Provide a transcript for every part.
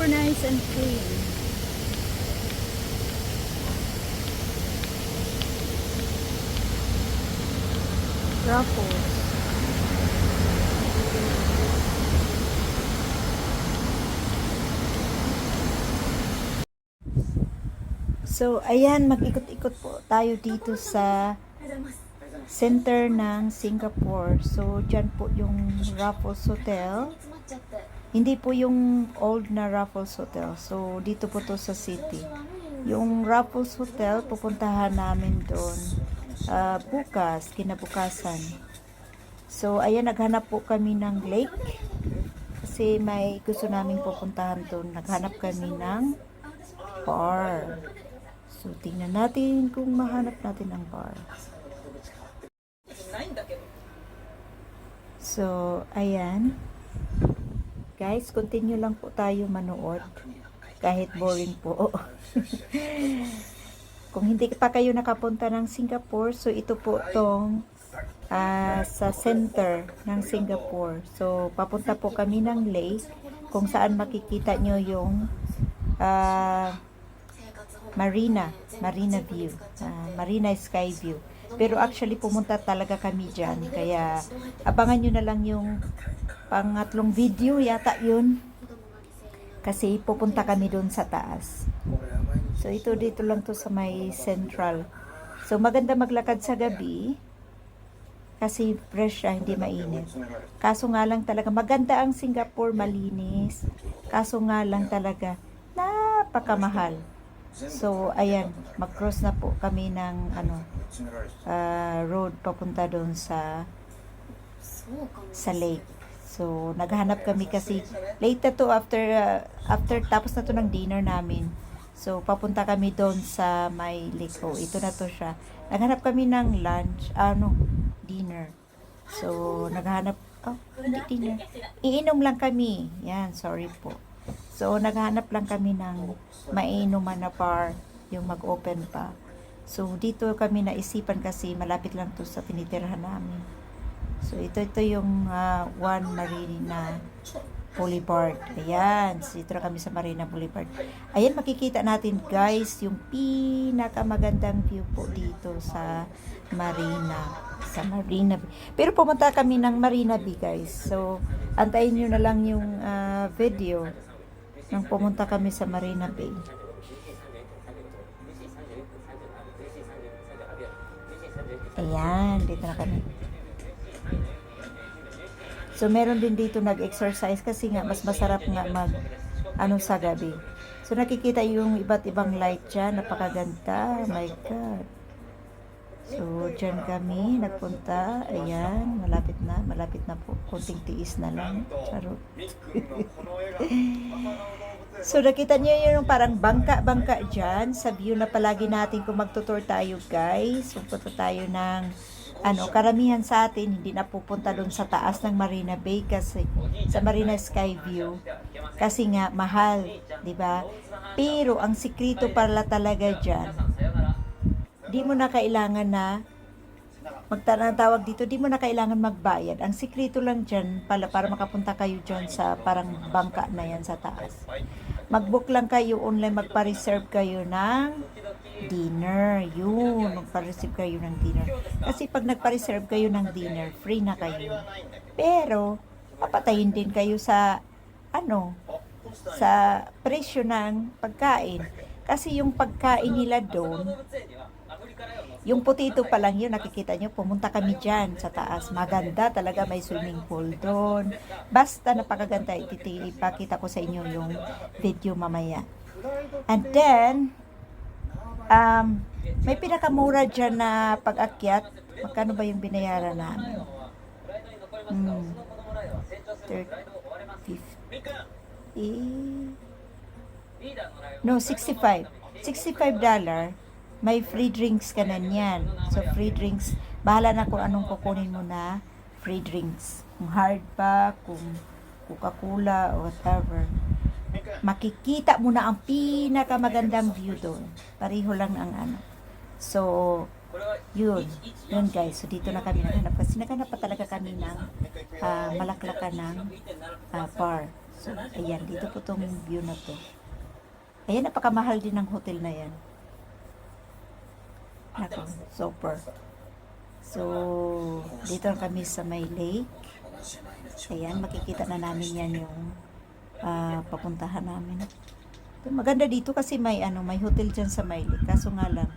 super nice and clean. Ruffles. So, ayan, mag-ikot-ikot po tayo dito sa center ng Singapore. So, dyan po yung Raffles Hotel. Hindi po yung old na Raffles Hotel. So, dito po to sa city. Yung Raffles Hotel, pupuntahan namin doon bukas, kinabukasan. So, ayan, naghanap po kami ng lake. Kasi may gusto namin pupuntahan doon. Naghanap kami ng bar. So, tingnan natin kung mahanap natin ang bar. So, ayan. Guys, continue lang po tayo manood. Kahit boring po. Kung hindi pa kayo nakapunta ng Singapore, so ito po tong sa center ng Singapore. So, papunta po kami ng lake kung saan makikita nyo yung Marina View, Marina Sky View. Pero actually pumunta talaga kami dyan. Kaya abangan nyo na lang yung pangatlong video yata yun. Kasi pupunta kami doon sa taas. So ito dito lang to sa may central. So maganda maglakad sa gabi. Kasi fresh siya, hindi mainit. Kaso nga lang talaga, maganda ang Singapore, malinis. Kaso nga lang talaga, napakamahal. So, ayan, mag-cross na po kami ng road papunta doon sa lake. So, naghahanap kami kasi late na to after tapos na to ng dinner namin. So, papunta kami doon sa may lake. Oh, ito na to siya. Naghanap kami ng lunch, dinner. So, hindi dinner. Iinom lang kami. Yan, sorry po. So, naghanap lang kami ng mainuman na bar, yung mag-open pa. So, dito kami naisipan kasi malapit lang to sa tinitirhan namin. So, ito yung One Marina Boulevard. Ayan, so dito kami sa Marina Boulevard. Ayan, makikita natin guys, yung pinakamagandang view po dito sa Marina Bay. Pero pumunta kami ng Marina Bay guys. So, antayin nyo na lang yung video nang pumunta kami sa Marina Bay. Ayan, dito na kami. So, meron din dito nag-exercise kasi nga mas masarap nga sa gabi. So, nakikita yung iba't ibang light dyan. Napakaganda. My God. So, dyan kami nagpunta. Ayan, malapit na po. Kunting tiis na lang. Charot. So, nakita niyo yung parang bangka-bangka dyan sa view na palagi natin kung magtutour tayo guys. Pupunta tayo ng karamihan sa atin hindi napupunta doon sa taas ng Marina Bay kasi sa Marina Sky View kasi nga mahal, 'di ba? Pero ang sikreto pala talaga diyan, di mo na kailangan na tawag dito, di mo na kailangan magbayad. Ang sikreto lang diyan para makapunta kayo diyan sa parang bangka na yan sa taas. Mag-book lang kayo online, magpa-reserve kayo ng dinner. Yun, magpa-reserve kayo ng dinner. Kasi pag nagpa-reserve kayo ng dinner, free na kayo. Pero, papatayin din kayo sa presyo ng pagkain. Kasi yung pagkain nila doon, yung potato pa lang yun, nakikita nyo, pumunta kami dyan sa taas. Maganda talaga, may swimming pool doon. Basta napakaganda, ipakita ko sa inyo yung video mamaya. And then, may pinakamura dyan na pag-akyat. Magkano ba yung binayaran namin? 65. $65. May free drinks ka na niyan. So, free drinks, bahala na kung anong kukunin mo na free drinks. Kung hard pa, kung Coca-Cola, or whatever. Makikita mo na ang pinakamagandang view doon. Pareho lang ang So, yun guys. So, dito na kami naghanap. Kasi naghanap pa talaga kami ng malaklakan ng bar. So, ayan, dito po tong view na to. Ayan, napakamahal din ng hotel na yan. Nako, super. So, dito na kami sa may lake. Ayan, makikita na namin yan yung papuntahan namin. Maganda dito kasi may may hotel dyan sa may lake. Kaso nga lang,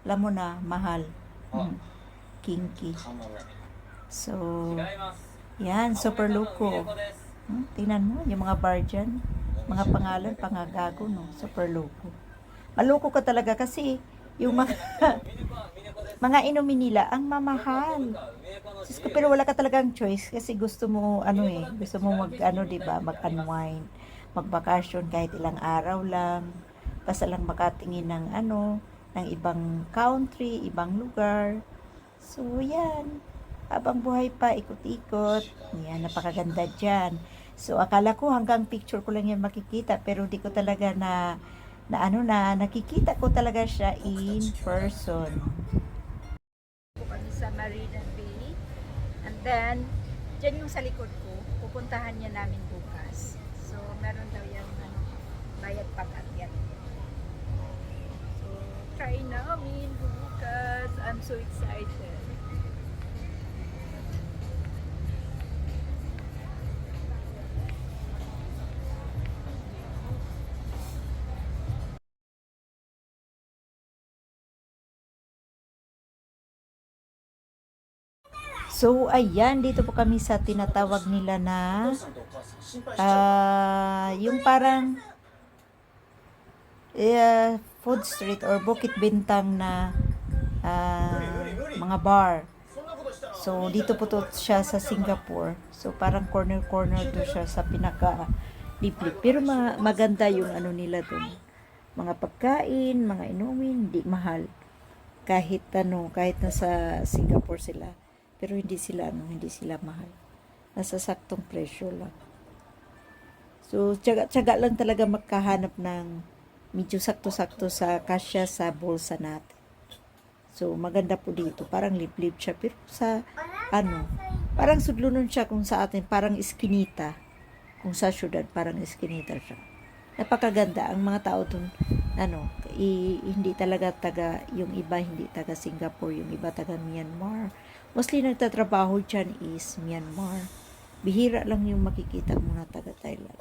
alam mo na, mahal. Kinky. So, yan, super loco. Tingnan mo, yung mga bar dyan. Mga pangalan, pangagago, no? Super loco. Maloko ka talaga kasi yung mga mga inumin nila ang mamahal. Pero wala ka talagang choice kasi gusto mo gusto mo di ba, mag-unwind, magbakasyon kahit ilang araw lang. Basta lang makatingin ng ng ibang country, ibang lugar. So yan, habang buhay pa, ikot-ikot. Yan, napakaganda dyan. So akala ko hanggang picture ko lang yan makikita, pero di ko talaga nakikita ko talaga siya in person. Kami sa Marina Bay. And then, dyan yung sa likod ko, pupuntahan niya namin bukas. So, meron daw yung bayad pag-akyat. So, try namin bukas. I'm so excited. So, ayan, dito po kami sa tinatawag nila na yung parang food street or bukit bintang na mga bar. So, dito po to siya sa Singapore. So, parang corner-corner to siya sa pinaka-liblib. Pero maganda yung nila dun. Mga pagkain, mga inumin, hindi mahal. Kahit nasa Singapore sila. Pero hindi sila mahal. Nasa saktong presyo lang. So, tiyaga lang talaga magkahanap ng medyo sakto-sakto sa kasya sa bulsa natin. So, maganda po dito. Parang liblib siya. Pero sa, parang sudlunon siya kung sa atin. Parang iskinita. Kung sa syudad, parang iskinita siya. Napakaganda. Ang mga tao dun, hindi talaga yung iba hindi taga Singapore, yung iba taga Myanmar. Mostly nagtatrabaho dyan is Myanmar. Bihira lang yung makikita mo na taga Thailand.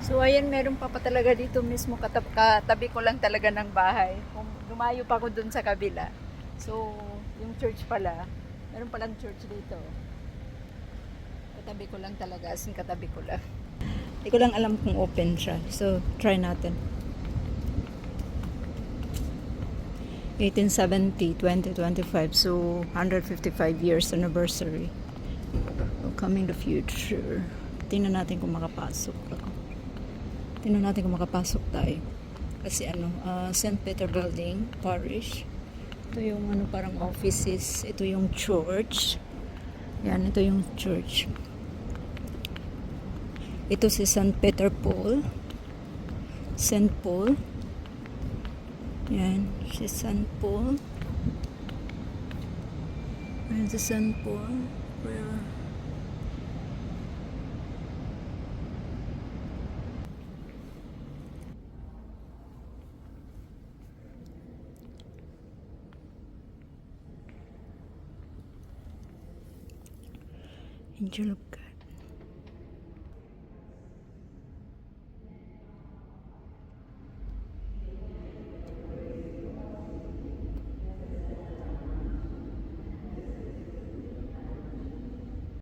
So ayan, meron pa talaga dito mismo katabi ko lang talaga ng bahay. Kung lumayo pa ako dun sa kabila. So yung church pala, meron palang church dito. Katabi ko lang talaga, as in katabi ko lang. Hindi ko lang alam kung open siya. So try natin. 1870, 2025. So 155 years anniversary. Coming the future. Tingnan natin kung makapasok ako. Tingnan natin kung makapasok tayo. Kasi St. Peter Building, Parish. Ito yung parang offices. Ito yung church. Yan, ito yung church. Ito si St. Peter Paul. St. Paul. Yan, si St. Paul. Ayan si St. Paul. Where? Angel of God.